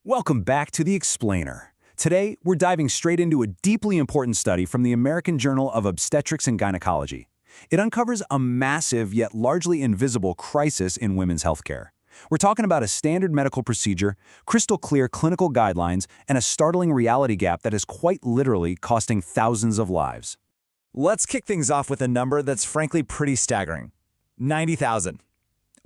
Welcome back to The Explainer. Today, we're diving straight into a deeply important study from the American Journal of Obstetrics and Gynecology. It uncovers a massive yet largely invisible crisis in women's healthcare. We're talking about a standard medical procedure, crystal clear clinical guidelines, and a startling reality gap that is quite literally costing thousands of lives. Let's kick things off with a number that's frankly pretty staggering. 90,000.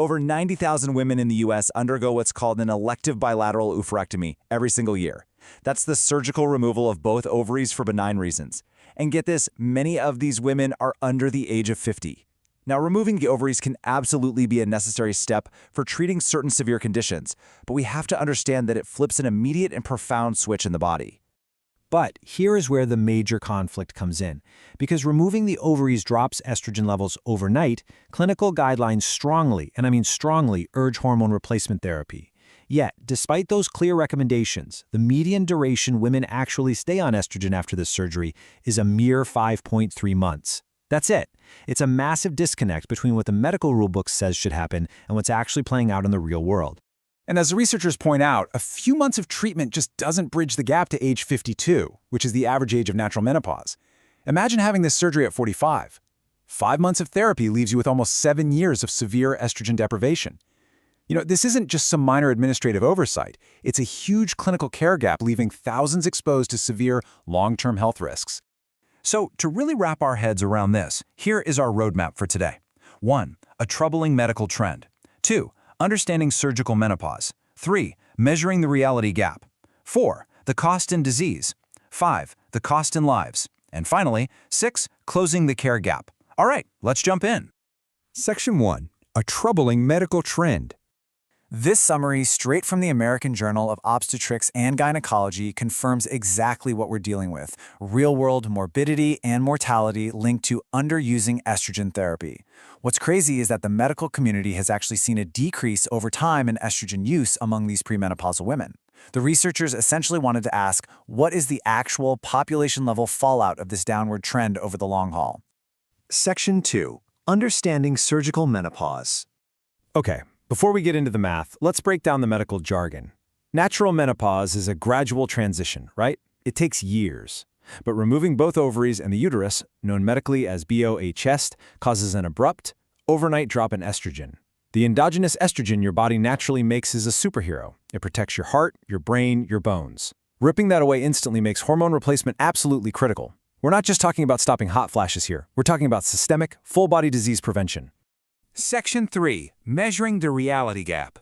Over 90,000 women in the U.S. undergo what's called an elective bilateral oophorectomy every single year. That's the surgical removal of both ovaries for benign reasons. And get this, many of these women are under the age of 50. Now, removing the ovaries can absolutely be a necessary step for treating certain severe conditions, but we have to understand that it flips an immediate and profound switch in the body. But here is where the major conflict comes in. Because removing the ovaries drops estrogen levels overnight, clinical guidelines strongly, and I mean strongly, urge hormone replacement therapy. Yet, despite those clear recommendations, the median duration women actually stay on estrogen after this surgery is a mere 5.3 months. That's it. It's a massive disconnect between what the medical rulebook says should happen and what's actually playing out in the real world. And as the researchers point out, a few months of treatment just doesn't bridge the gap to age 52, which is the average age of natural menopause. Imagine having this surgery at 45. 5 months of therapy leaves you with almost 7 years of severe estrogen deprivation. This isn't just some minor administrative oversight. It's a huge clinical care gap, leaving thousands exposed to severe long-term health risks. So, to really wrap our heads around this, here is our roadmap for today. 1. A troubling medical trend. 2. Understanding surgical menopause. 3. Measuring the reality gap. 4. The cost in disease. 5. The cost in lives. And finally, 6. Closing the care gap. All right, let's jump in. Section 1. A troubling medical trend. This summary, straight from the American Journal of Obstetrics and Gynecology, confirms exactly what we're dealing with: real-world morbidity and mortality linked to underusing estrogen therapy. What's crazy is that the medical community has actually seen a decrease over time in estrogen use among these premenopausal women. The researchers essentially wanted to ask, what is the actual population-level fallout of this downward trend over the long haul? Section 2. Understanding surgical menopause. Okay, before we get into the math, let's break down the medical jargon. Natural menopause is a gradual transition, right? It takes years. But removing both ovaries and the uterus, known medically as BOHS, causes an abrupt, overnight drop in estrogen. The endogenous estrogen your body naturally makes is a superhero. It protects your heart, your brain, your bones. Ripping that away instantly makes hormone replacement absolutely critical. We're not just talking about stopping hot flashes here. We're talking about systemic, full-body disease prevention. Section 3. Measuring the reality gap.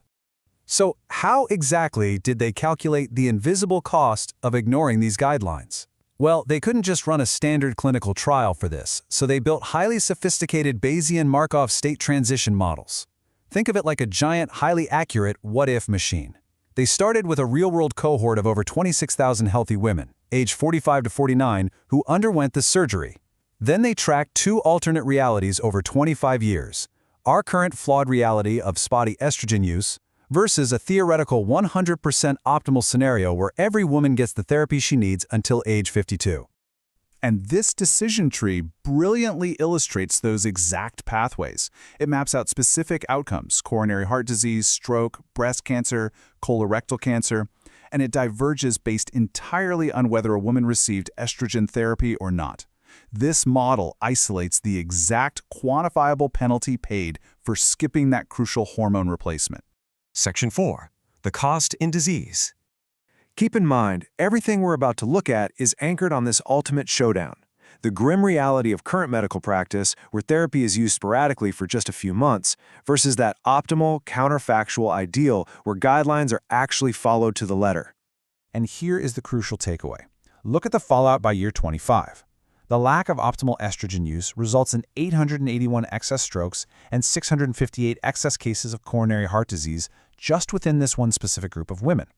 So, how exactly did they calculate the invisible cost of ignoring these guidelines? Well, they couldn't just run a standard clinical trial for this, so they built highly sophisticated Bayesian Markov state transition models. Think of it like a giant, highly accurate what-if machine. They started with a real-world cohort of over 26,000 healthy women, aged 45 to 49, who underwent the surgery. Then they tracked 2 alternate realities over 25 years. Our current flawed reality of spotty estrogen use versus a theoretical 100% optimal scenario where every woman gets the therapy she needs until age 52. And this decision tree brilliantly illustrates those exact pathways. It maps out specific outcomes: coronary heart disease, stroke, breast cancer, colorectal cancer, and it diverges based entirely on whether a woman received estrogen therapy or not. This model isolates the exact quantifiable penalty paid for skipping that crucial hormone replacement. Section 4. The cost in disease. Keep in mind, everything we're about to look at is anchored on this ultimate showdown: the grim reality of current medical practice where therapy is used sporadically for just a few months versus that optimal, counterfactual ideal where guidelines are actually followed to the letter. And here is the crucial takeaway. Look at the fallout by year 25. The lack of optimal estrogen use results in 881 excess strokes and 658 excess cases of coronary heart disease just within this one specific group of women.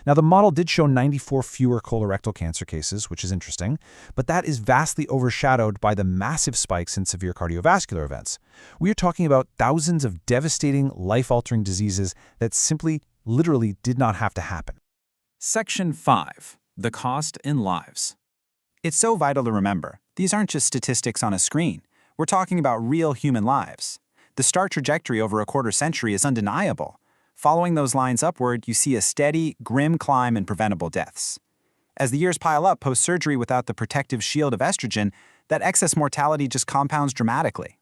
Now, the model did show 94 fewer colorectal cancer cases, which is interesting, but that is vastly overshadowed by the massive spikes in severe cardiovascular events. We are talking about thousands of devastating, life-altering diseases that simply, literally did not have to happen. Section 5. The cost in lives. It's so vital to remember, these aren't just statistics on a screen. We're talking about real human lives. The star trajectory over a quarter century is undeniable. Following those lines upward, you see a steady, grim climb in preventable deaths. As the years pile up post-surgery without the protective shield of estrogen, that excess mortality just compounds dramatically.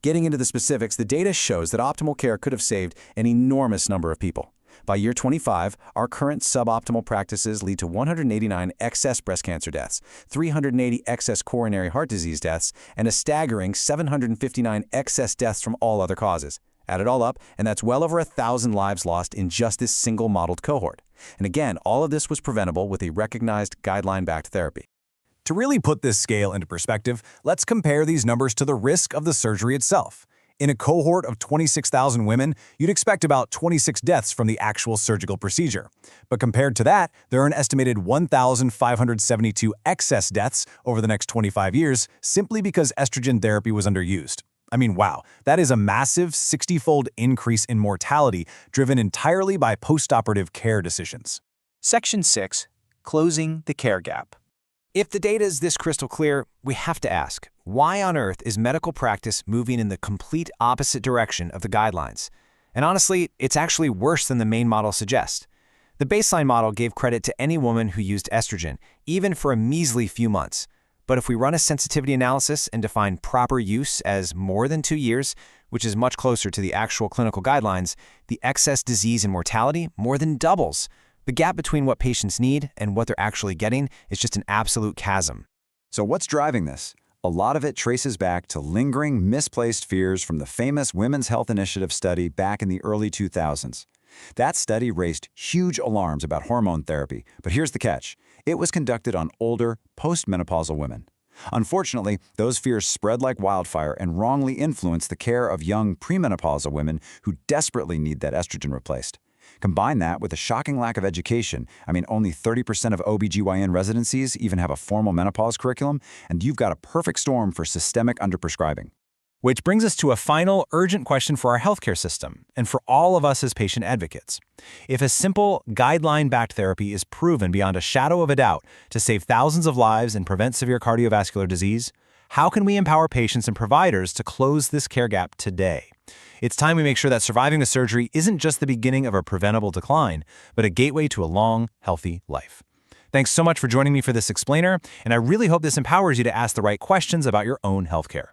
Getting into the specifics, the data shows that optimal care could have saved an enormous number of people. By year 25, our current suboptimal practices lead to 189 excess breast cancer deaths, 380 excess coronary heart disease deaths, and a staggering 759 excess deaths from all other causes. Add it all up, and that's well over 1,000 lives lost in just this single modeled cohort. And again, all of this was preventable with a recognized guideline-backed therapy. To really put this scale into perspective, let's compare these numbers to the risk of the surgery itself. In a cohort of 26,000 women, you'd expect about 26 deaths from the actual surgical procedure. But compared to that, there are an estimated 1,572 excess deaths over the next 25 years simply because estrogen therapy was underused. I mean, wow, that is a massive 60-fold increase in mortality driven entirely by postoperative care decisions. Section 6. Closing the care gap. If the data is this crystal clear, we have to ask, why on earth is medical practice moving in the complete opposite direction of the guidelines? And honestly, it's actually worse than the main model suggests. The baseline model gave credit to any woman who used estrogen, even for a measly few months. But if we run a sensitivity analysis and define proper use as more than 2 years, which is much closer to the actual clinical guidelines, the excess disease and mortality more than doubles. The gap between what patients need and what they're actually getting is just an absolute chasm. So what's driving this? A lot of it traces back to lingering, misplaced fears from the famous Women's Health Initiative study back in the early 2000s. That study raised huge alarms about hormone therapy, but here's the catch. It was conducted on older, postmenopausal women. Unfortunately, those fears spread like wildfire and wrongly influenced the care of young premenopausal women who desperately need that estrogen replaced. Combine that with a shocking lack of education. Only 30% of OBGYN residencies even have a formal menopause curriculum, and you've got a perfect storm for systemic underprescribing. Which brings us to a final, urgent question for our healthcare system, and for all of us as patient advocates. If a simple, guideline-backed therapy is proven beyond a shadow of a doubt to save thousands of lives and prevent severe cardiovascular disease, how can we empower patients and providers to close this care gap today? It's time we make sure that surviving the surgery isn't just the beginning of a preventable decline, but a gateway to a long, healthy life. Thanks so much for joining me for this explainer, and I really hope this empowers you to ask the right questions about your own healthcare.